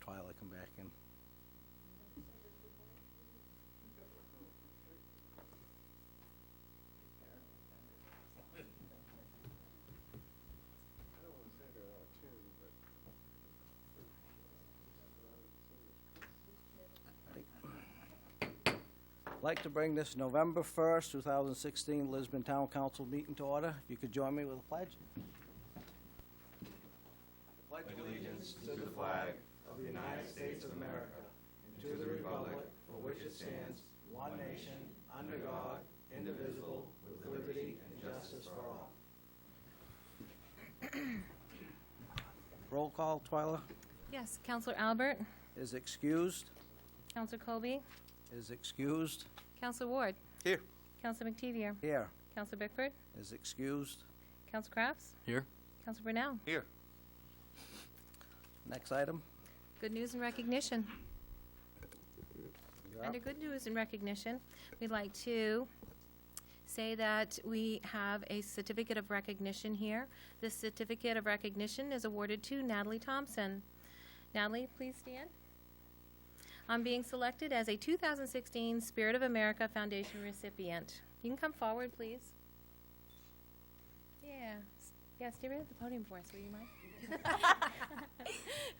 Twyla come back in. I'd like to bring this November 1st, 2016 Lisbon Town Council meeting to order. If you could join me with a pledge. Pledge allegiance to the flag of the United States of America and to the republic for which it stands, one nation, under God, indivisible, with liberty and justice for all. Roll call, Twyla Yes, Counselor Albert, is excused. Counselor Colby, Is excused. Counselor Ward, Here. Counselor McTevier, Here. Counselor Bickford, Is excused. Counselor Crafts, Here. Counselor Brunel. Here. Next item. Good news and recognition. You're up. Under good news and recognition, we'd like to say that we have a certificate of recognition here. This certificate of recognition is awarded to Natalie Thompson. Natalie, please stand. On being selected as a 2016 Spirit of America Foundation recipient. You can come forward, please. Yeah. Yeah, stay right at the podium for us, will you mind?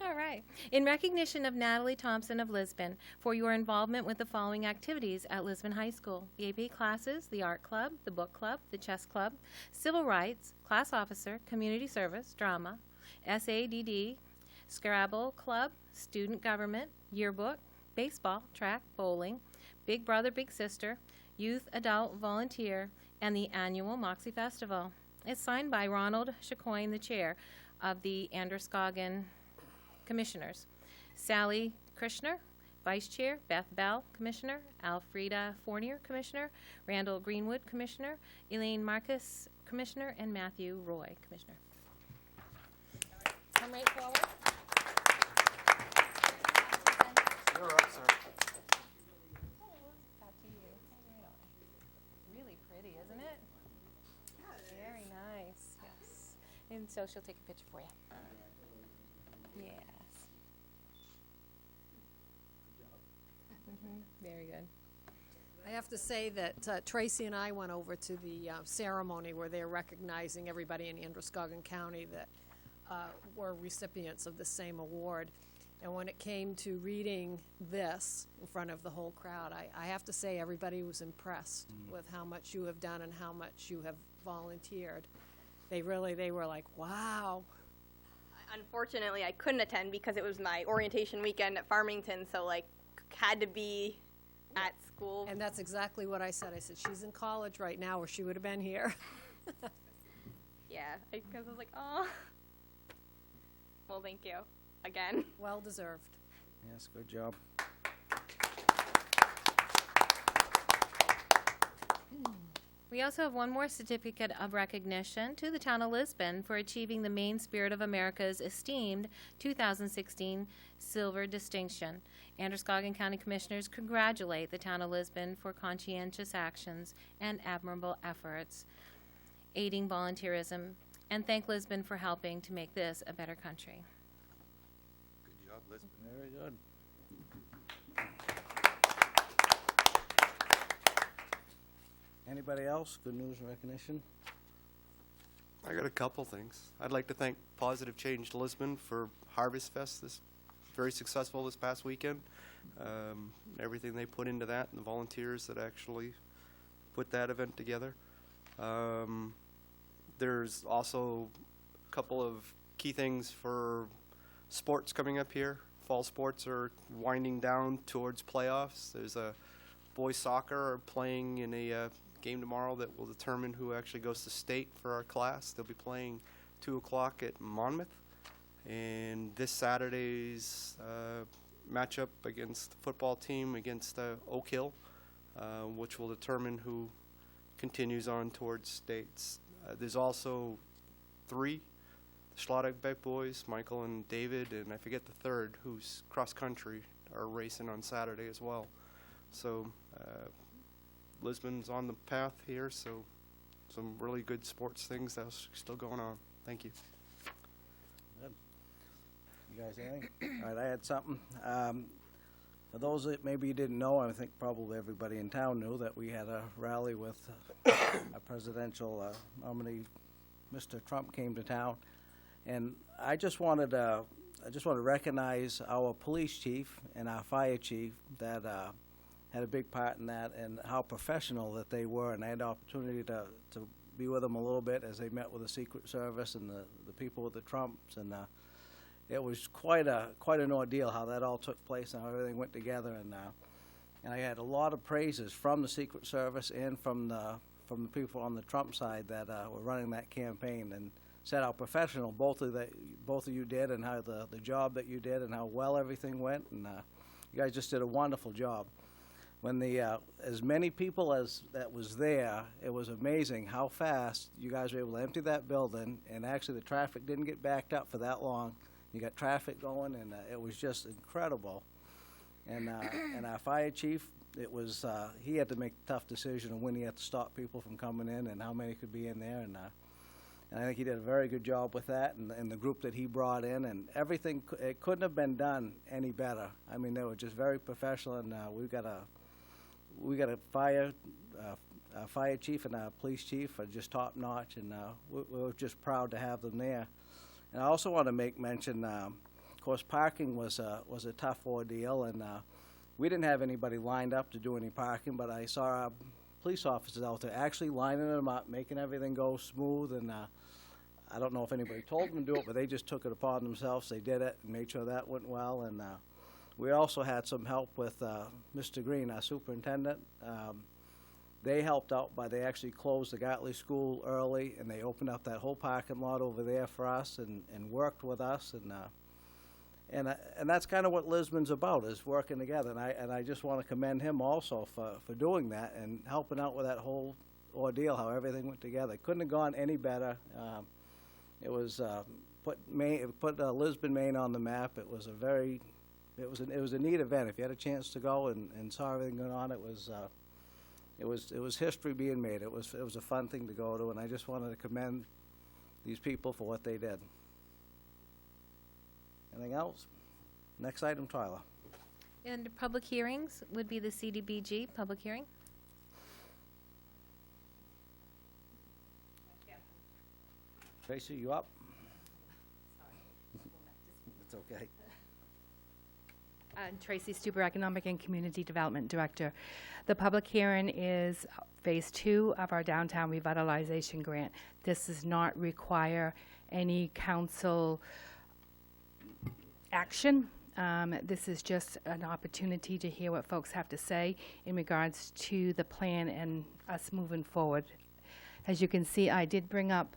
All right. In recognition of Natalie Thompson of Lisbon for your involvement with the following activities at Lisbon High School: the AP classes, the art club, the book club, the chess club, civil rights, class officer, community service, drama, SADD, Scrabble club, student government, yearbook, baseball, track, bowling, Big Brother, Big Sister, youth, adult, volunteer, and the annual Moxie Festival. It's signed by Ronald Chacoin, the chair of the Androscoggin Commissioners, Sally Krishner, Vice Chair, Beth Bell, Commissioner, Alfreda Fournier, Commissioner, Randall Greenwood, Commissioner, Elaine Marcus, Commissioner, and Matthew Roy, Commissioner. Come right forward. You're up, sir. Back to you. Right on. Really pretty, isn't it? Very nice. Yes. And so she'll take a picture for you. Yes. Very good. I have to say that Tracy and I went over to the ceremony where they're recognizing everybody in Androscoggin County that were recipients of the same award. And when it came to reading this in front of the whole crowd, I have to say everybody was impressed with how much you have done and how much you have volunteered. They were like, wow. Unfortunately, I couldn't attend because it was my orientation weekend at Farmington, so like had to be at school. And that's exactly what I said. I said, she's in college right now or she would have been here. Yeah, because I was like, oh. Well, thank you again. Well deserved. Yes, good job. We also have one more certificate of recognition to the town of Lisbon for achieving the Main Spirit of America's esteemed 2016 Silver Distinction. Androscoggin County Commissioners congratulate the town of Lisbon for conscientious actions and admirable efforts aiding volunteerism, and thank Lisbon for helping to make this a better country. Good job, Lisbon. Very good. Anybody else? Good news and recognition? I got a couple things. I'd like to thank Positive Change Lisbon for Harvest Fest. This very successful this past weekend. Everything they put into that and the volunteers that actually put that event together. There's also a couple of key things for sports coming up here. Fall sports are winding down towards playoffs. There's a boys soccer playing in a game tomorrow that will determine who actually goes to state for our class. They'll be playing 2 o'clock at Monmouth. And this Saturday's matchup against the football team against Oak Hill, which will determine who continues on towards states. There's also 3 Schlotterbeck boys, Michael and David, and I forget the third, who's cross country, are racing on Saturday as well. So Lisbon's on the path here, so some really good sports things that's still going on. Thank you. You guys anything? All right, I had something. For those that maybe you didn't know, I think probably everybody in town knew that we had a rally with our presidential nominee, Mr. Trump, came to town. And I just wanted to recognize our police chief and our fire chief that had a big part in that, and how professional that they were. And I had the opportunity to be with them a little bit as they met with the Secret Service and the people with the Trumps, and it was quite an ordeal how that all took place and how everything went together. And I had a lot of praises from the Secret Service and from the people on the Trump side that were running that campaign, and said how professional both of you did, and how the job that you did, and how well everything went. And you guys just did a wonderful job. When as many people as that was there, it was amazing how fast you guys were able to empty that building, and actually the traffic didn't get backed up for that long. You got traffic going, and it was just incredible. And our fire chief, he had to make a tough decision on when he had to stop people from coming in and how many could be in there. And I think he did a very good job with that, and the group that he brought in, and everything. It couldn't have been done any better. I mean, they were just very professional, and we got a fire chief and our police chief are just top notch, and we're just proud to have them there. And I also want to make mention, of course, parking was a tough ordeal, and we didn't have anybody lined up to do any parking, but I saw our police officers out there actually lining them up, making everything go smooth, and I don't know if anybody told them to do it, but they just took it upon themselves. They did it and made sure that went well. And we also had some help with Mr. Green, our superintendent. They helped out they actually closed the Gatley School early, and they opened up that whole parking lot over there for us, and worked with us, and that's kind of what Lisbon's about, is working together. And I just want to commend him also for doing that and helping out with that whole ordeal, how everything went together. Couldn't have gone any better. It was put Lisbon, Maine on the map. It was a neat event. If you had a chance to go and saw everything going on, it was history being made. It was a fun thing to go to, and I just wanted to commend these people for what they did. Anything else? Next item, Tyler. And public hearings would be the CDBG public hearing. Tracy, you up? It's okay. Tracy Stuber, Economic and Community Development Director. The public hearing is Phase 2 of our Downtown Revitalization Grant. This does not require any council action. This is just an opportunity to hear what folks have to say in regards to the plan and us moving forward. As you can see, I did bring up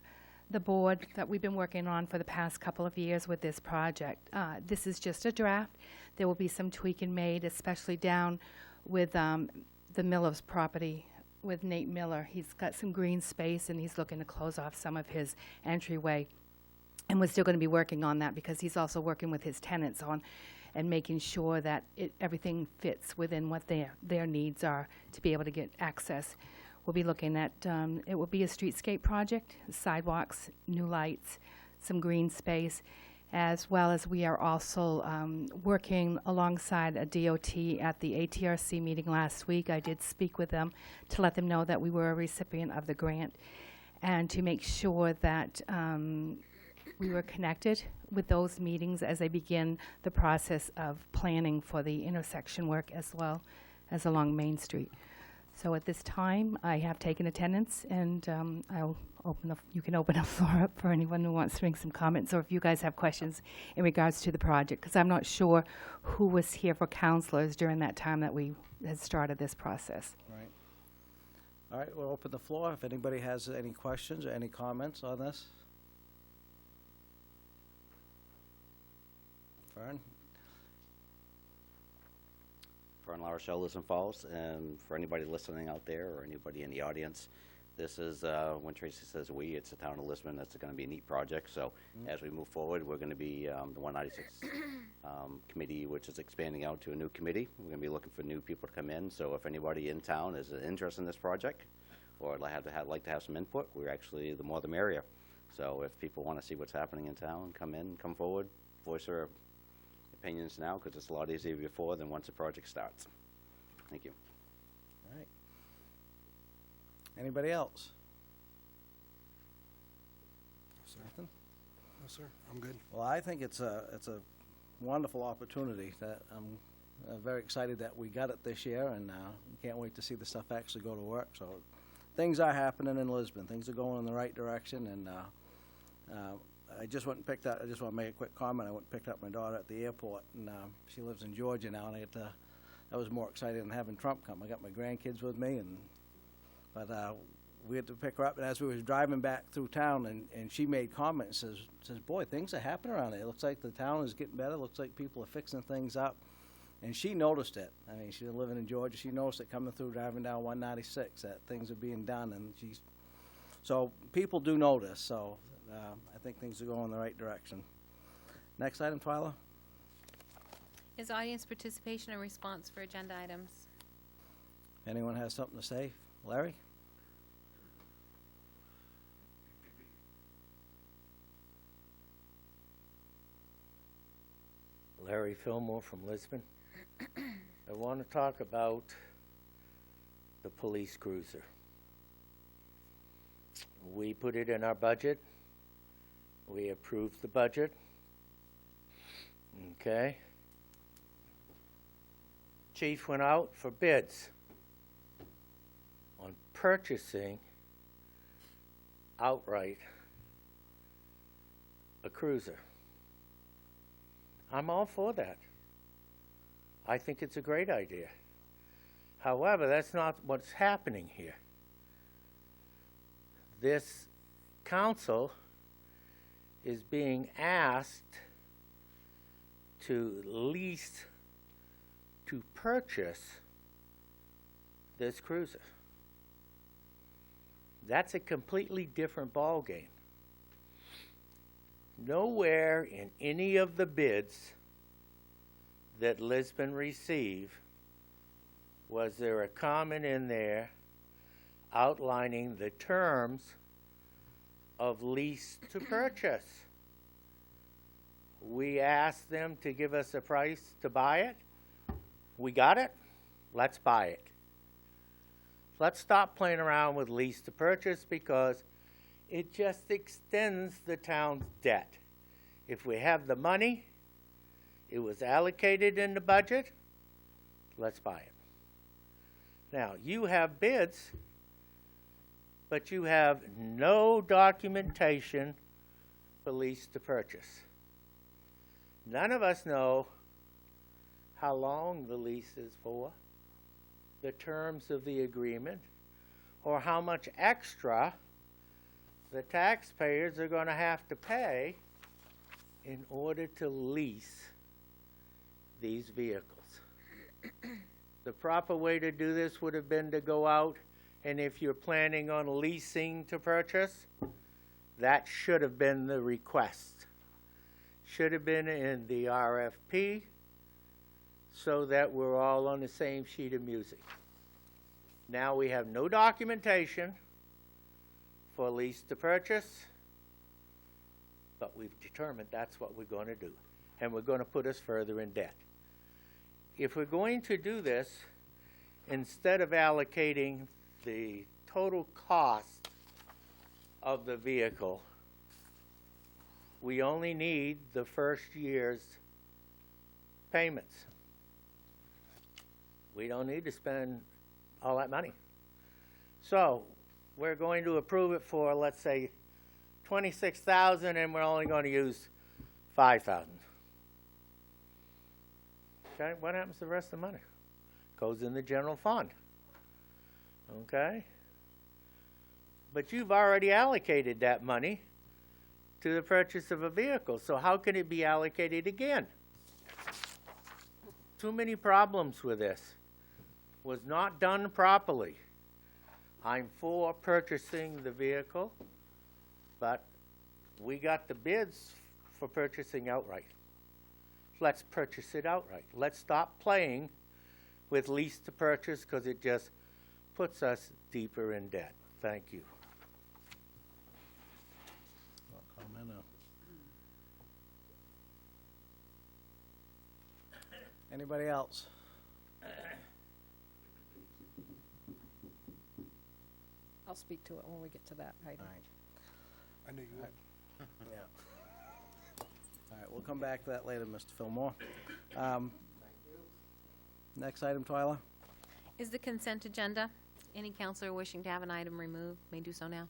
the board that we've been working on for the past couple of years with this project. This is just a draft. There will be some tweaking made, especially down with the Miller's property with Nate Miller. He's got some green space, and he's looking to close off some of his entryway. And we're still going to be working on that because he's also working with his tenants on and making sure that everything fits within what their needs are to be able to get access. We'll be looking at, it will be a streetscape project, sidewalks, new lights, some green space, as well as we are also working alongside a DOT at the ATRC meeting last week. I did speak with them to let them know that we were a recipient of the grant and to make sure that we were connected with those meetings as they begin the process of planning for the intersection work as well as along Main Street. So at this time, I have taken attendance, and you can open the floor up for anyone who wants to make some comments, or if you guys have questions in regards to the project, because I'm not sure who was here for counselors during that time that we had started this process. Right. All right, we'll open the floor if anybody has any questions or any comments on this. Fern? Fern La Rochelle, Lisbon Falls, and for anybody listening out there or anybody in the audience, this is, when Tracy says we, it's the town of Lisbon. That's going to be a neat project. So as we move forward, we're going to be the 196 committee, which is expanding out to a new committee. We're going to be looking for new people to come in. So if anybody in town is interested in this project or would like to have some input, we're actually, the more the merrier. So if people want to see what's happening in town, come forward, voice their opinions now, because it's a lot easier before than once the project starts. Thank you. All right. Anybody else? Nothing? No, sir, I'm good. Well, I think it's a wonderful opportunity that I'm very excited that we got it this year, and can't wait to see the stuff actually go to work. So things are happening in Lisbon. Things are going in the right direction, and I just went and picked up, I just want to make a quick comment. I went and picked up my daughter at the airport, and she lives in Georgia now, and that was more exciting than having Trump come. I got my grandkids with me, but we had to pick her up, and as we was driving back through town, and she made comments, says, boy, things are happening around here. It looks like the town is getting better. It looks like people are fixing things up. And she noticed it. I mean, she's living in Georgia. She noticed it coming through, driving down 196, that things are being done, and so people do notice. So I think things are going in the right direction. Next item, Twyla. Is audience participation and response for agenda items? If anyone has something to say, Larry? Larry Fillmore from Lisbon. I want to talk about the police cruiser. We put it in our budget. We approved the budget. Okay. Chief went out for bids on purchasing outright a cruiser. I'm all for that. I think it's a great idea. However, that's not what's happening here. This council is being asked to lease, to purchase this cruiser. That's a completely different ballgame. Nowhere in any of the bids that Lisbon received was there a comment in there outlining the terms of lease to purchase. We asked them to give us a price to buy it. We got it. Let's buy it. Let's stop playing around with lease to purchase, because it just extends the town's debt. If we have the money, it was allocated in the budget, let's buy it. Now, you have bids, but you have no documentation for lease to purchase. None of us know how long the lease is for, the terms of the agreement, or how much extra the taxpayers are going to have to pay in order to lease these vehicles. The proper way to do this would have been to go out, and if you're planning on leasing to purchase, that should have been the request. Should have been in the RFP, so that we're all on the same sheet of music. Now we have no documentation for lease to purchase, but we've determined that's what we're going to do, and we're going to put us further in debt. If we're going to do this, instead of allocating the total cost of the vehicle, we only need the first year's payments. We don't need to spend all that money. So we're going to approve it for, let's say, $26,000, and we're only going to use $5,000. Okay, what happens to the rest of the money? Goes in the general fund. Okay? But you've already allocated that money to the purchase of a vehicle, so how can it be allocated again? Too many problems with this. Was not done properly. I'm for purchasing the vehicle, but we got the bids for purchasing outright. Let's purchase it outright. Let's stop playing with lease to purchase, because it just puts us deeper in debt. Thank you. Anybody else? I'll speak to it when we get to that item. All right. I knew you would. Yeah. All right, we'll come back to that later, Mr. Fillmore. Next item, Twyla? Is the consent agenda. Any counselor wishing to have an item removed may do so now.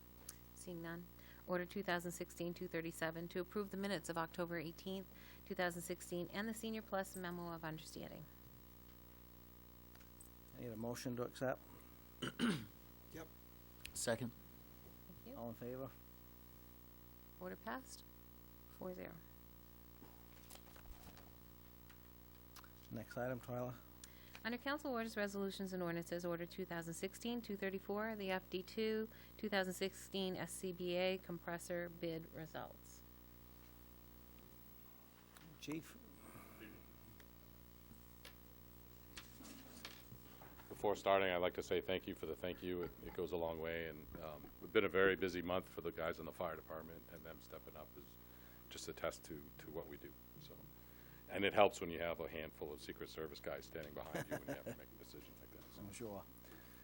Seeing none. Order 2016-237 to approve the minutes of October 18th, 2016, and the Senior Plus Memo of Understanding. Need a motion to accept? Yep. Second. Thank you. All in favor? Order passed. 4-0. Next item, Twyla? Under Council Orders, Resolutions, and Ordinances, Order 2016-234, the FD2 2016 SCBA compressor bid results. Chief? Before starting, I'd like to say thank you for the thank you. It goes a long way, and it's been a very busy month for the guys in the fire department, and them stepping up is just a test to what we do. So, and it helps when you have a handful of Secret Service guys standing behind you when you have to make a decision like that. So. I'm sure.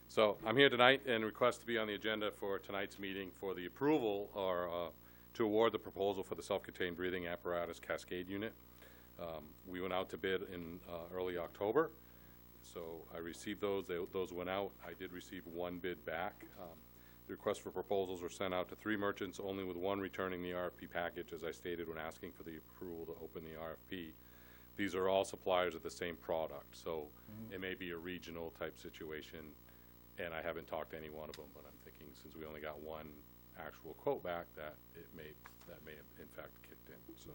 So I'm here tonight and request to be on the agenda for tonight's meeting for the approval or to award the proposal for the self-contained breathing apparatus Cascade unit. We went out to bid in early October. So I received those. Those went out. I did receive one bid back. The requests for proposals were sent out to 3 merchants, only with 1 returning the RFP package, as I stated when asking for the approval to open the RFP. These are all suppliers of the same product, so it may be a regional type situation, and I haven't talked to any one of them, but I'm thinking since we only got 1 actual quote back, that may have in fact kicked in. So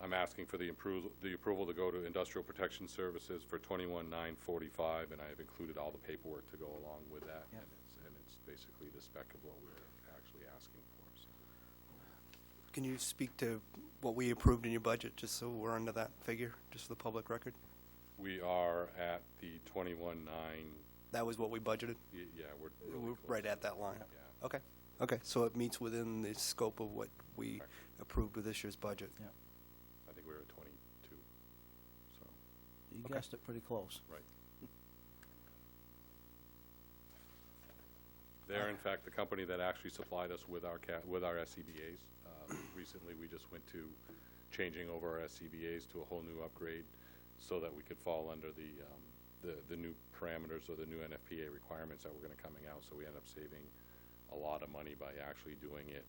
I'm asking for the approval to go to Industrial Protection Services for $21,945, and I have included all the paperwork to go along with that. Yep. And it's basically the spec of what we're actually asking for. So. Can you speak to what we approved in your budget, just so we're under that figure, just for the public record? We are at the 21.9. That was what we budgeted? Yeah, we're We're really right close. at that line? Yeah. Okay. Okay, so it meets within the scope of what we Correct. approved with this year's budget? Yeah. I think we were at 22. So, You Okay. guessed it pretty close. right. They're in fact the company that actually supplied us with our SCBA's. Recently, we just went to changing over our SCBA's to a whole new upgrade, so that we could fall under the new parameters or the new NFPA requirements that were going to coming out. So we ended up saving a lot of money by actually doing it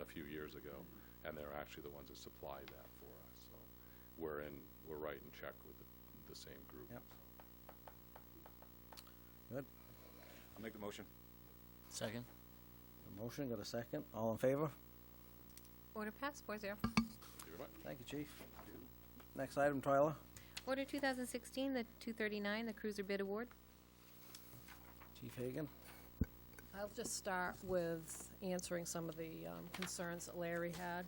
a few years ago, and they're actually the ones that supplied that for us. So we're right in check with the same group. Yep. Good. I'll make the motion. Second. A motion, got a second? All in favor? Order passed. 4-0. Thank you very much. Thank you, Chief. Next item, Twyla? Order 2016, the 239, the Cruiser Bid Award. Chief Hagan? I'll just start with answering some of the concerns that Larry had.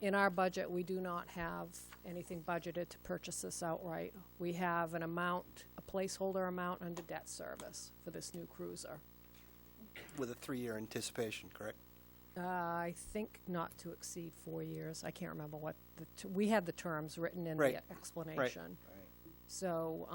In our budget, we do not have anything budgeted to purchase this outright. We have an amount, a placeholder amount under debt service for this new cruiser. With a 3-year anticipation, correct? I think not to exceed 4 years. I can't remember what we had the terms written in Right. the explanation. Right. So,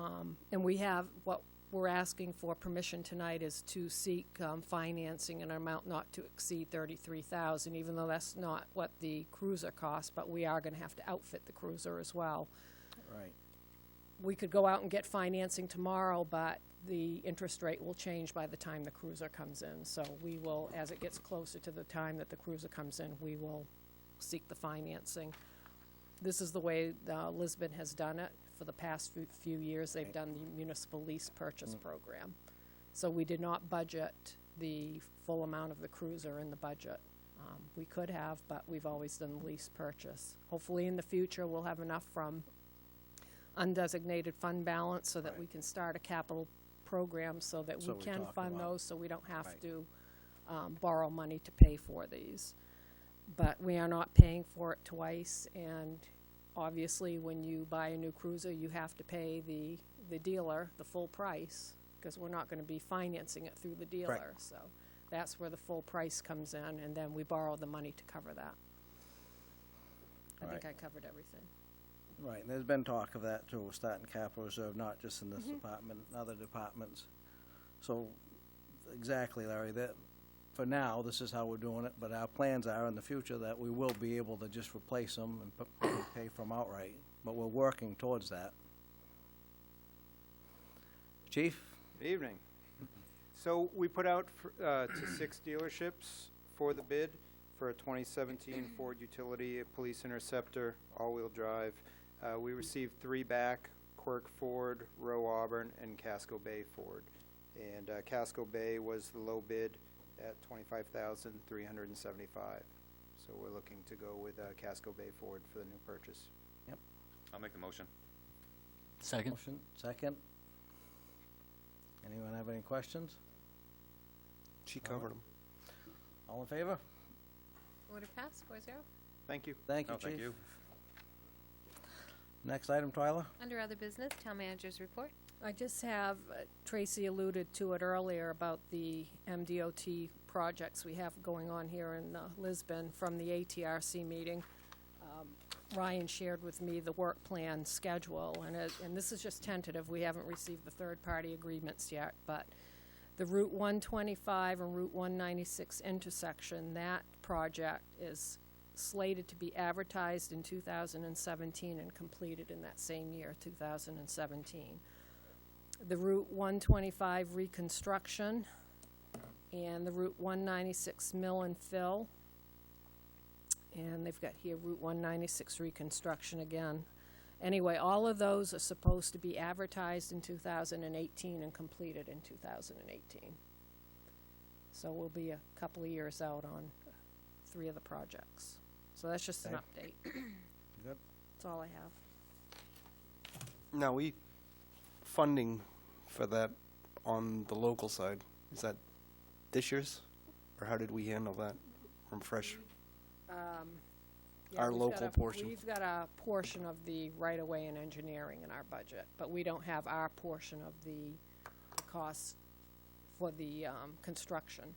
and we have, what we're asking for permission tonight is to seek financing in an amount not to exceed $33,000, even though that's not what the cruiser costs, but we are gonna have to outfit the cruiser as well. Right. We could go out and get financing tomorrow, but the interest rate will change by the time the cruiser comes in. So we will, as it gets closer to the time that the cruiser comes in, we will seek the financing. This is the way Lisbon has done it for the past few years. They've done the municipal lease purchase program. So we did not budget the full amount of the cruiser in the budget. We could have, but we've always done the lease purchase. Hopefully in the future, we'll have enough from undesignated fund balance so that Right. we can start a capital program so that So we we can talked fund about. those, so we don't have Right. to borrow money to pay for these. But we are not paying for it twice, and obviously, when you buy a new cruiser, you have to pay the dealer the full price, because we're not gonna be financing it through the dealer. So that's where the full price comes in, and then we borrow the money to cover that. I think Right. I covered everything. Right, and there's been talk of that too, starting capital reserve, not just in this department, other departments. So, exactly, Larry, that, for now, this is how we're doing it, but our plans are in the future that we will be able to just replace them and pay from outright, but we're working towards that. Chief? Evening. So we put out to 6 dealerships for the bid for a 2017 Ford Utility Police Interceptor, all-wheel drive. We received 3 back, Quirk Ford, Rowe Auburn, and Casco Bay Ford. And Casco Bay was the low bid at $25,375. So we're looking to go with Casco Bay Ford for the new purchase. I'll make the motion. Second. Motion, second. Anyone have any questions? She covered them. All in favor? Order passed, 4-0. Thank you. Thank you, Oh, Chief. thank you. Next item, Twyla? Under other business, town manager's report. I just have, Tracy alluded to it earlier about the MDOT projects we have going on here in Lisbon from the ATRC meeting. Ryan shared with me the work plan schedule, and this is just tentative. We haven't received the third-party agreements yet, but the Route 125 and Route 196 intersection, that project is slated to be advertised in 2017 and completed in that same year, 2017. The Route 125 reconstruction and the Route 196 mill and fill. And they've got here Route 196 reconstruction again. Anyway, all of those are supposed to be advertised in 2018 and completed in 2018. So we'll be a couple of years out on 3 of the projects. So that's just an update. Good. That's all I have. Now, funding for that on the local side, is that this year's? Or how did we handle that from fresh? Yeah, Our we've local got portion. We've got a portion of the right-of-way and engineering in our budget, but we don't have our portion of the costs for the construction.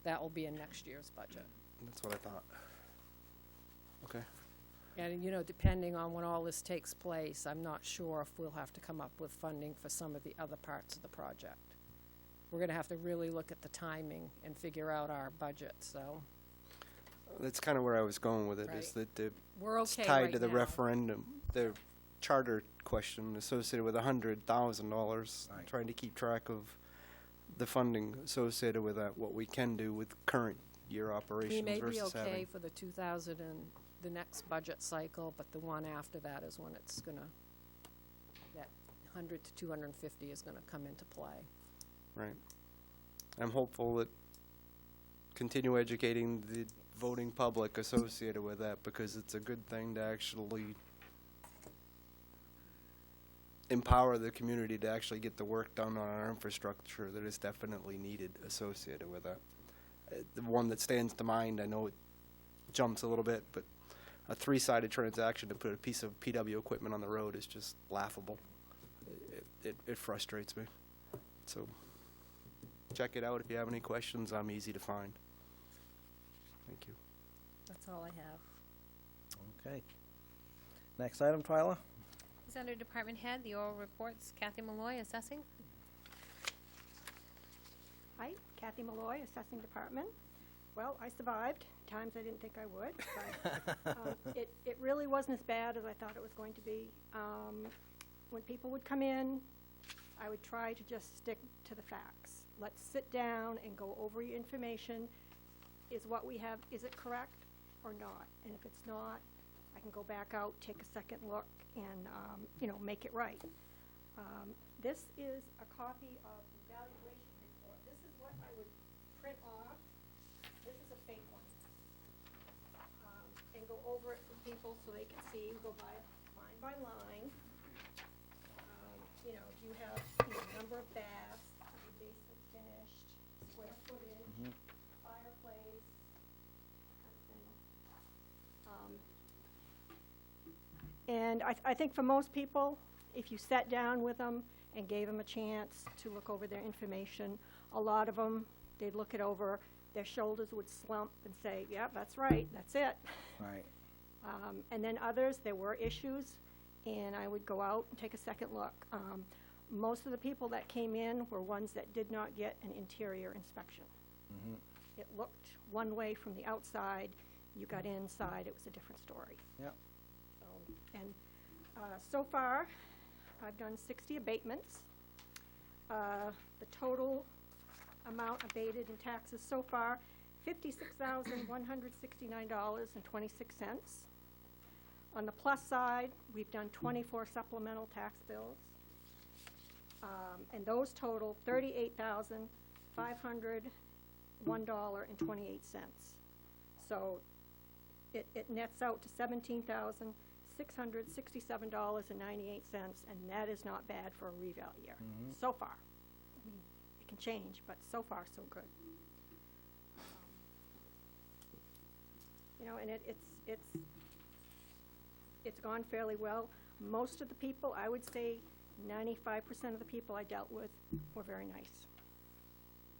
That will be in next year's budget. That's what I thought. Okay. And, you know, depending on when all this takes place, I'm not sure if we'll have to come up with funding for some of the other parts of the project. We're gonna have to really look at the timing and figure out our budget, so That's kind of where I was going with it, is Right. that we're it's okay tied right to the now. referendum, the charter question associated with $100,000. Right. Trying to keep track of the funding associated with that, what we can do with current year We operations may be versus okay having. for the 2000 and the next budget cycle, but the one after that is when it's gonna, that 100 to 250 is gonna come into play. Right. I'm hopeful that continue educating the voting public associated with that, because it's a good thing to actually empower the community to actually get the work done on our infrastructure that is definitely needed associated with that. The one that stands to mind, I know it jumps a little bit, but a 3-sided transaction to put a piece of PW equipment on the road is just laughable. It frustrates me. So check it out if you have any questions. I'm easy to find. Thank you. That's all I have. Okay. Next item, Twyla? Is under department head, the oral reports, Kathy Malloy, assessing. Hi, Kathy Malloy, Assessing Department. Well, I survived, times I didn't think I would, but it really wasn't as bad as I thought it was going to be. When people would come in, I would try to just stick to the facts. Let's sit down and go over your information. Is what we have, is it correct or not? And if it's not, I can go back out, take a second look, and, you know, make it right. This is a copy of the evaluation report. This is what I would print off. This is a fake one. And go over it for people so they can see, go by line by line. You know, you have, you know, number of baths, your basement finished, square footage, fireplace, kind of thing. And I think for most people, if you sat down with them and gave them a chance to look over their information, a lot of them, they'd look it over, their shoulders would slump and say, yeah, that's right, that's it. Right. And then others, there were issues, and I would go out and take a second look. Most of the people that came in were ones that did not get an interior inspection. It looked one way from the outside. You got inside, it was a different story. Yep. So far, I've done 60 abatements. The total amount abated in taxes so far, $56,169.26. On the plus side, we've done 24 supplemental tax bills. And those total $38,501.28. So it nets out to $17,667.98, and that is not bad for a reval year, so far. I mean, it can change, but so far, so good. You know, and it's gone fairly well. Most of the people, I would say 95% of the people I dealt with were very nice.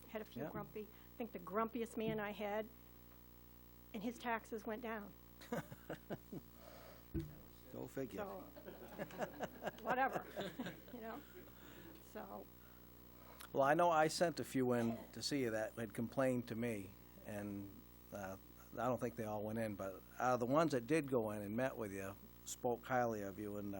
Had a few Yeah. grumpy. I think the grumpiest man I had, and his taxes went down. Go figure. So, whatever, you know, so. Well, I know I sent a few in to see you that had complained to me, and I don't think they all went in, but the ones that did go in and met with you spoke highly of you and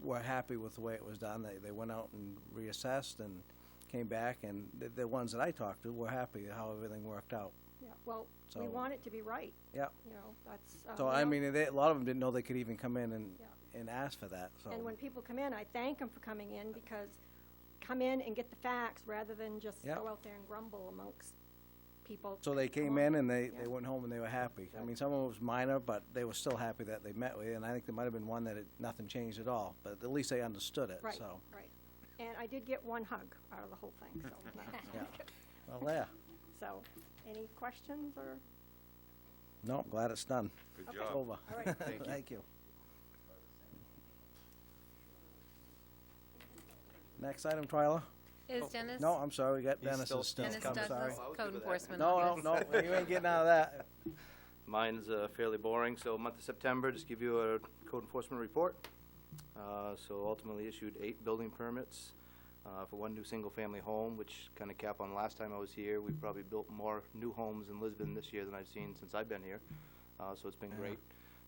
were happy with the way it was done. They went out and reassessed and came back, and the ones that I talked to were happy how everything worked out. Yeah, well, we So- want it to be right, Yeah. you know, that's. So, you I know, mean, a lot of them didn't know they could even come in and, Yeah. and ask for that, so. And when people come in, I thank them for coming in, because come in and get the facts rather than just Yeah. go out there and grumble amongst people. So they came Come in on. and they Yeah. went home and they were happy. I mean, some of it was minor, but they were still happy that they met with you, and I think there might have been one that nothing changed at all, but at least they understood it, Right, so. right. And I did get one hug out of the whole thing, so. Yeah. Well, there. So, any questions or? No, I'm glad it's done. Good Okay. job. Over. All right. Thank you. Next item, Twyla? Is Dennis? No, I'm sorry, we got He's Dennis still- still, Dennis I'm sorry. Douglas, I was good Code with that. Enforcement No, Office. no, you ain't getting out of that. Mine's fairly boring. So month of September, just give you a code enforcement report. So ultimately issued 8 building permits for 1 new single-family home, which kind of cap on last time I was here. We've probably built more new homes in Lisbon this year than I've seen since I've been here. So it's been great.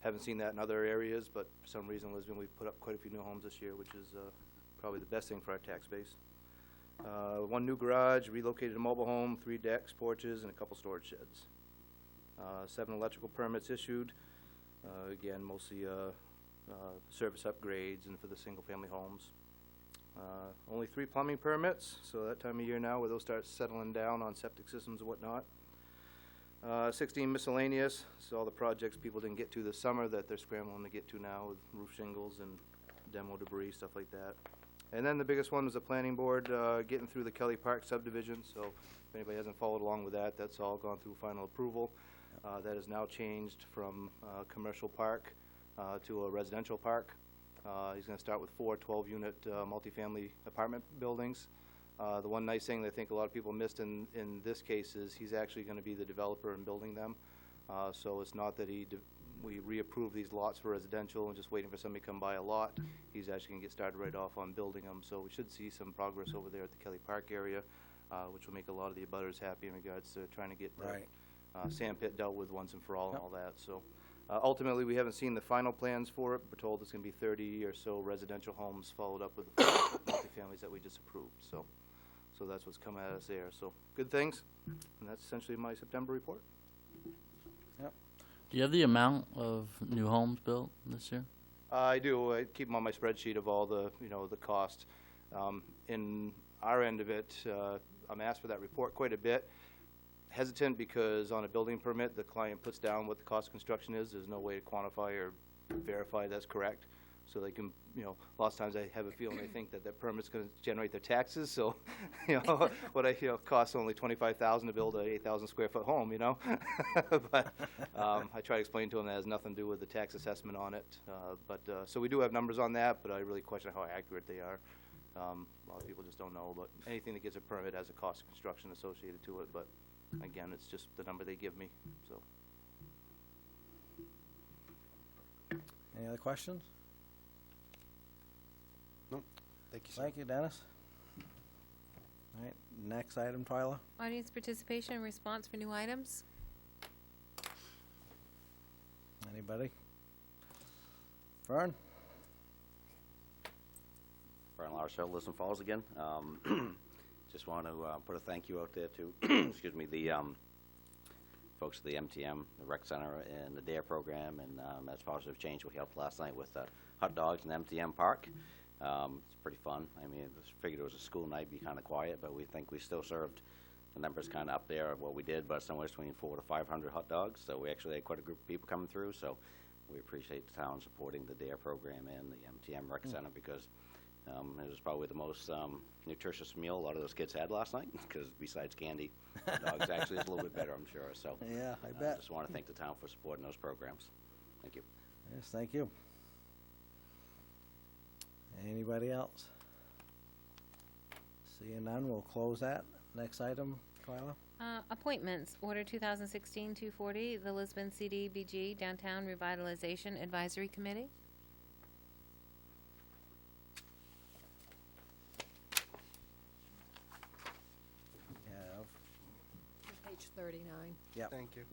Haven't seen that in other areas, but for some reason Lisbon, we've put up quite a few new homes this year, which is probably the best thing for our tax base. 1 new garage, relocated a mobile home, 3 decks, porches, and a couple storage sheds. 7 electrical permits issued, again, mostly service upgrades and for the single-family homes. Only 3 plumbing permits, so that time of year now where they'll start settling down on septic systems and whatnot. 16 miscellaneous, so all the projects people didn't get to this summer that they're scrambling to get to now with roof shingles and demo debris, stuff like that. And then the biggest one was the planning board getting through the Kelly Park subdivision, so if anybody hasn't followed along with that, that's all gone through final approval. That has now changed from commercial park to a residential park. He's going to start with 4 12-unit multifamily apartment buildings. The one nice thing that I think a lot of people missed in this case is he's actually going to be the developer in building them. So it's not that we reapprove these lots for residential and just waiting for somebody to come buy a lot. He's actually going to get started right off on building them. So we should see some progress over there at the Kelly Park area, which will make a lot of the abutters happy in regards to trying to get the Right. sand pit dealt with once and for all and Yep. all that. So ultimately, we haven't seen the final plans for it. We're told it's going to be 30 or so residential homes followed up with the multifamilies that we just approved. So that's what's coming at us there. So good things, and that's essentially my September report. Do you have the amount of new homes built this year? I do. I keep them on my spreadsheet of all the, the cost. In our end of it, I'm asked for that report quite a bit. Hesitant because on a building permit, the client puts down what the cost of construction is. There's no way to quantify or verify that's correct. So they can, lots of times I have a feeling they think that that permit's going to generate their taxes. So, what costs only $25,000 to build a 8,000 square foot home, But I try to explain to them that has nothing to do with the tax assessment on it. So we do have numbers on that, but I really question how accurate they are. A lot of people just don't know. But anything that gets a permit has a cost of construction associated to it. But again, it's just the number they give me. So. Any other questions? Thank you, sir. Thank you, Dennis. All right, next item, Twyla. Audience participation and response for new items. Anybody? Fern? Brian LaRochelle, Lisbon Falls again. Just want to put a thank you out there to, excuse me, the folks at the MTM, the Rec Center, and the DARE program, and that's Positive Change. We helped last night with hot dogs in MTM Park. It's pretty fun. I mean, I figured it was a school night, be kind of quiet, but we think we still served the numbers kind of up there of what we did, but somewhere between 400 to 500 hot dogs. So we actually had quite a group of people coming through. So we appreciate the town supporting the DARE program and the MTM Rec Center because it was probably the most nutritious meal a lot of those kids had last night because besides candy, hot dogs actually is a little bit better, I'm sure. So Yeah, I bet. just want to thank the town for supporting those programs. Thank you. Yes, thank you. Anybody else? Seeing none, we'll close that. Next item, Twyla. Appointments, Order 2016-240, the Lisbon CDBG Downtown Revitalization Advisory Committee. We have, Page 39. yep. Thank you.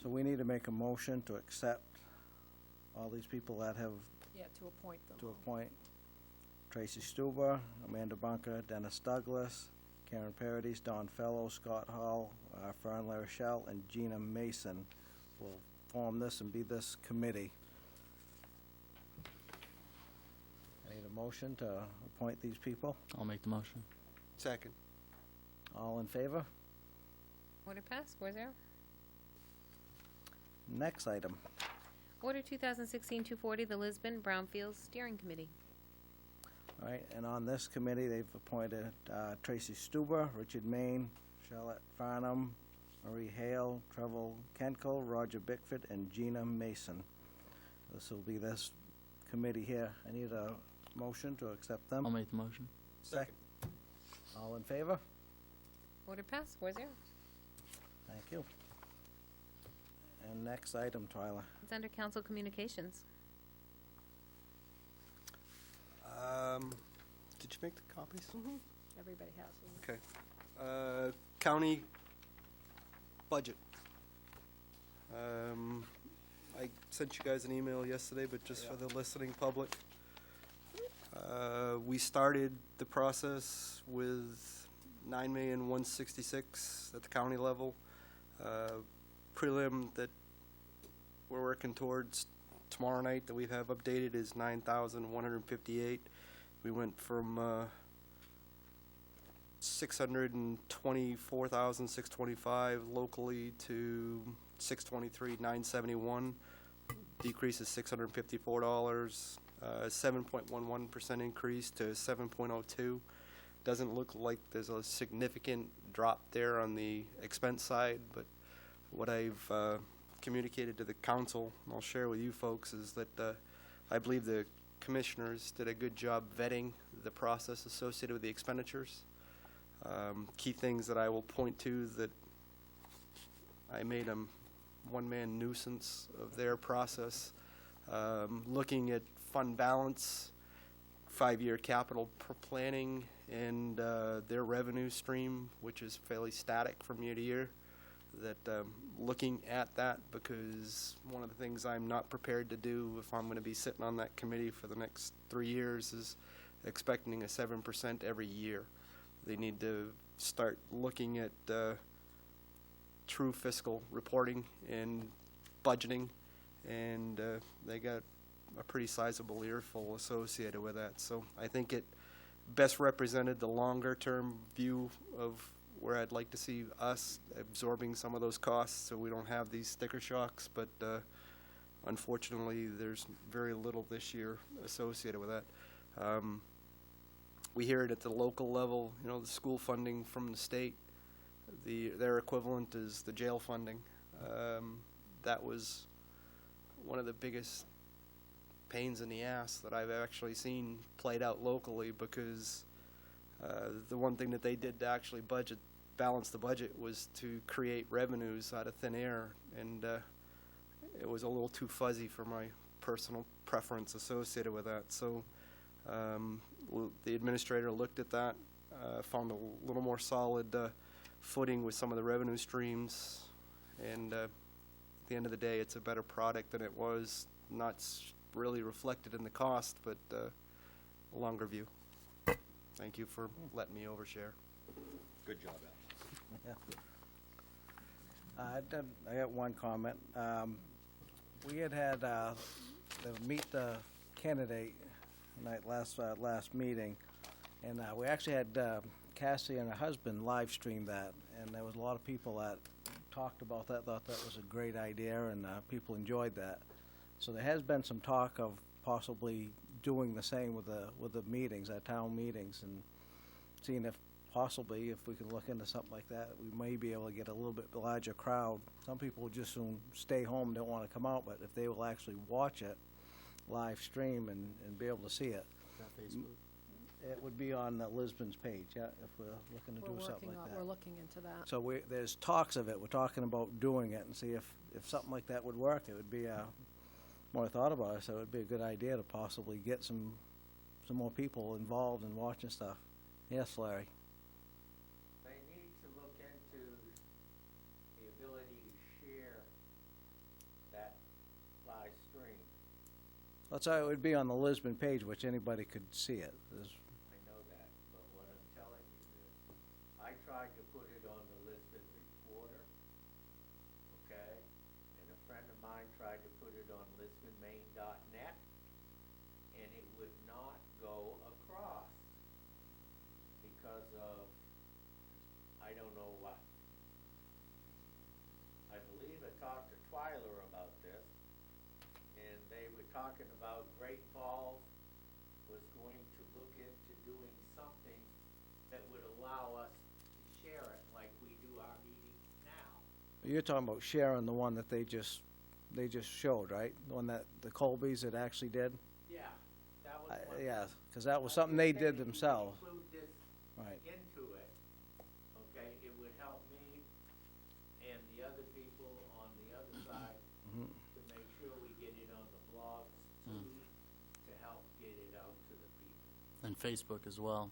So we need to make a motion to accept all these people that have Yeah, to appoint them. to appoint Tracy Stuber, Amanda Bunker, Dennis Douglas, Karen Paradis, Don Fellow, Scott Hall, Fern LaRochelle, and Gina Mason will form this and be this committee. I need a motion to appoint these people. I'll make the motion. Second. All in favor? Order passed, 4-0. Next item. Order 2016-240, the Lisbon Brownfield Steering Committee. All right, and on this committee, they've appointed Tracy Stuber, Richard Main, Charlotte Farnham, Marie Hale, Trevor Kenkel, Roger Bickford, and Gina Mason. This will be this committee here. I need a motion to accept them. I'll make the motion. Second. All in favor? Order passed, 4-0. Thank you. And next item, Twyla. It's under Council Communications. Did you make the copies? Everybody has one. Okay. County budget. I sent you guys an email yesterday, but just for the listening public. We started the process with $9,166,000 at the county level. Prelim that we're working towards tomorrow night that we have updated is $9,158. We went from $624,625 locally to $623,971. Decrease is $654. 7.11% increase to 7.02. Doesn't look like there's a significant drop there on the expense side, but what I've communicated to the council, and I'll share with you folks, is that I believe the commissioners did a good job vetting the process associated with the expenditures. Key things that I will point to that I made a one-man nuisance of their process. Looking at fund balance, 5-year capital planning, and their revenue stream, which is fairly static from year to year. That looking at that, because one of the things I'm not prepared to do if I'm going to be sitting on that committee for the next 3 years is expecting a 7% every year. They need to start looking at true fiscal reporting and budgeting, and they got a pretty sizable earful associated with that. So I think it best represented the longer-term view of where I'd like to see us absorbing some of those costs so we don't have these sticker shocks, but unfortunately there's very little this year associated with that. We hear it at the local level, you know, the school funding from the state, their equivalent is the jail funding. That was one of the biggest pains in the ass that I've actually seen played out locally, because the one thing that they did to actually balance the budget was to create revenues out of thin air, and it was a little too fuzzy for my personal preference associated with that. So the administrator looked at that, found a little more solid footing with some of the revenue streams, and at the end of the day, it's a better product than it was, not really reflected in the cost, but a longer view. Thank you for letting me overshare. Good job, Al. Yeah. I got one comment. We had the meet the candidate night last meeting, and we actually had Cassie and her husband live stream that, and there was a lot of people that talked about that, thought that was a great idea, and people enjoyed that. So there has been some talk of possibly doing the same with the meetings, our town meetings, and seeing if possibly, if we can look into something like that, we may be able to get a little bit larger crowd. Some people would just soon stay home, don't want to come out, but if they will actually watch it, live stream, and be able to see it. It would be on Lisbon's page, yeah, if we're looking to do something like that. We're looking into that. So there's talks of it, we're talking about doing it, and see if something like that would work. It would be, more thought about it, so it would be a good idea to possibly get some more people involved in watching stuff. Yes, Larry? They need to look into the ability to share that live stream. That's how it would be on the Lisbon page, which anybody could see it. I know that, but what I'm telling you is, I tried to put it on the Lisbon Reporter, okay? And a friend of mine tried to put it on lisbonmaine.net, and it would not go across because of, I don't know what. I believe I talked to Twyler about this, and they were talking about Great Falls was going to look into doing something that would allow us to share it like we do our meetings now. You're talking about sharing the one that they just showed, right? The one that the Colbys had actually did? Yeah, that was one. Yeah, because that was something they did themselves. Include this Right. into it, okay, it would help me and the other people on the other side Mhm. to make sure we get it on the blogs too, to help get it out to the people. And Facebook as well.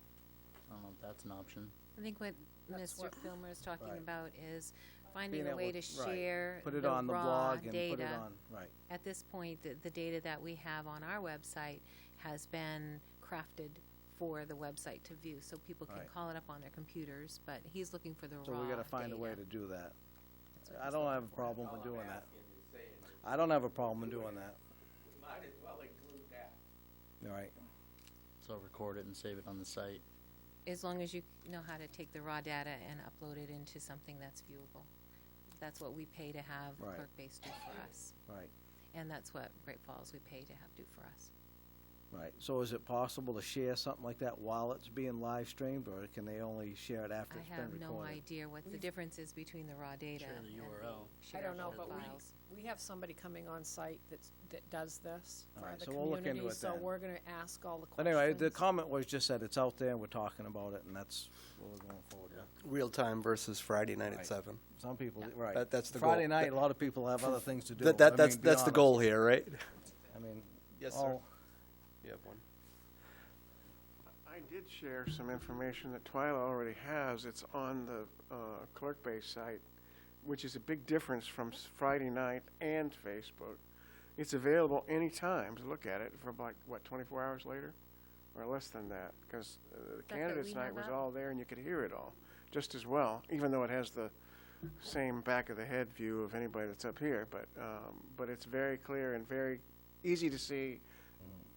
I don't know if that's an option. I think what That's Mr. what- Filmer is talking Right. about is finding Being a way able- to right. share Put it the on the raw blog and put it data. on, right. At this point, the data that we have on our website has been crafted for the website to view, so people can Right. call it up on their computers, but he's looking for the raw So data. we gotta find a way to do that. That's what I he's don't looking have a for. problem with All I'm doing that. asking is saying that I don't have a problem with doing that. we might as well include that. All right. So record it and save it on the site. As long as you know how to take the raw data and upload it into something that's viewable. That's what we pay to have Right. Clerkbase do for us. Right, And that's what Great Falls we pay to have do for us. right. So is it possible to share something like that while it's being live streamed, or can they only share it after I it's been have recorded? no idea what the difference is between the raw data Share the and URL. the I don't know, shareable but files. we have somebody coming on site that does this All for right, the so we'll look into community, it so then. we're gonna ask all the But questions. anyway, the comment was just that it's out there and we're talking about it, and that's what we're going forward with. Real time versus Friday night Right. at 7. Some people, right. That's the Friday goal. night, a lot of people have other things to do. That's be the honest. goal here, right? I mean, Yes, sir. all- You have one. I did share some information that Twyla already has. It's on the Clerkbase site, which is a big difference from Friday night and Facebook. It's available anytime to look at it for like, 24 hours later? Or less than that, because the that candidates we night have was up? all there and you could hear it all just as well, even though it has the same back of the head view of anybody that's up here. But it's very clear and very easy to see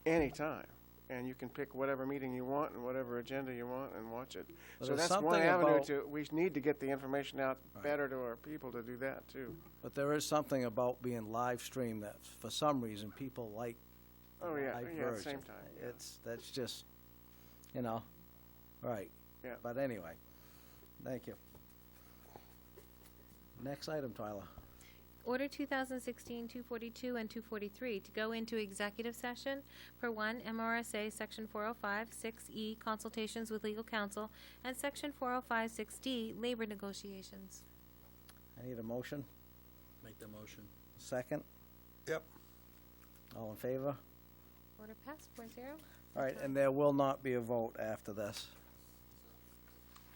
anytime. And you can pick whatever meeting you want and whatever agenda you want and watch it. But So there's that's one something avenue about- we need to get the information out Right. better to our people to do that too. But there is something about being live streamed that, for some reason, people like the Oh, yeah, live yeah, at the version. same time, yeah. That's just, right. Yeah. But anyway, thank you. Next item, Tyler. Order 2016-242 and 243 to go into executive session per 1 MRSA Section 405 6E consultations with legal counsel and Section 405 6D labor negotiations. I need a motion. Make the motion. Second. Yep. All in favor? Order passed, 4-0. All right, and there will not be a vote after this.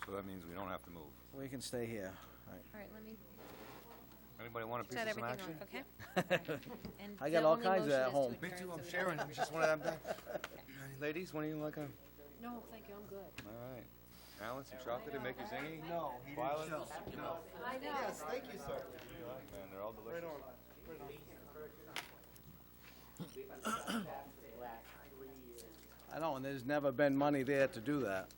So that means we don't have to move. We can stay here. All right. All right, let me Anybody want a piece shut of some everything action? off, okay? And I the got all only kinds of motion at is to home. Me adjourn, too, so I'm we sharing. don't- I'm just one of them. Ladies, when do you like a? No, thank you, I'm good. All right. Alan, some chocolate to make you zingy? No, he didn't show. I know. Yes, thank you, sir. Man, they're all delicious. I know, and there's never been money there to do that.